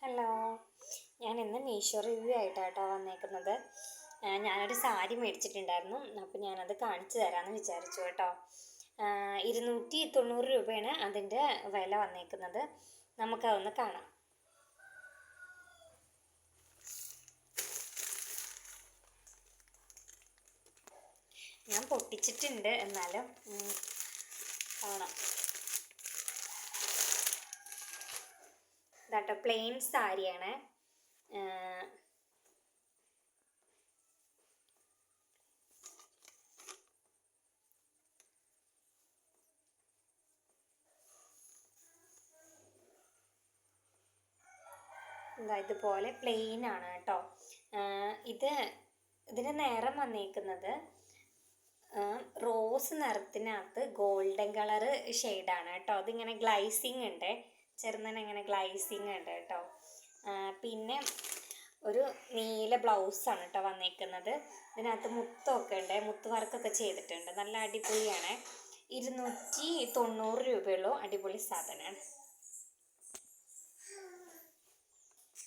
Hello, ഞാൻ ഇന്ന് Meesho review ആയിട്ടാട്ടോ വന്നേക്കുന്നത്. ഞാനൊരു സാരി മേടിച്ചിട്ടുണ്ടായിരുന്നു. അപ്പോൾ ഞാനത് കാണിച്ചു തരാമെന്ന് വിചാരിച്ചു കേട്ടോ. 290 രൂപയാണ് അതിൻ്റെ വില വന്നേക്കുന്നത്. നമുക്കതൊന്ന് കാണാം. ഞാൻ പൊട്ടിച്ചിട്ടുണ്ട്, എന്നാലും കാണാം. ഇതാട്ടോ പ്ലെയിൻ സാരിയാണ്. ഇതുപോലെ പ്ലെയിൻ ആണ് കേട്ടോ. ഇതിന് നിറം വന്നേക്കുന്നത് റോസ് നിറത്തിനകത്ത് ഗോൾഡൻ കളറ് ഷെയ്ഡാണ് കേട്ടോ. അതിങ്ങനെ ഗ്ലൈസിങ് ഉണ്ട്, ചെറുങ്ങനെ ഇങ്ങനെ ഗ്ലൈസിങ് ഉണ്ട് കേട്ടോ. പിന്നെ ഒരു നീല ബ്ലൗസാണ് കേട്ടോ വന്നേക്കുന്നത്. ഇതിനകത്ത് മുത്തൊക്കെ ഉണ്ട്, മുത്ത് വർക്കൊക്കെ ചെയ്തിട്ടുണ്ട്. നല്ല അടിപൊളിയാണ്. 290 രൂപയുള്ളൂ. അടിപൊളി സാധനമാണ്.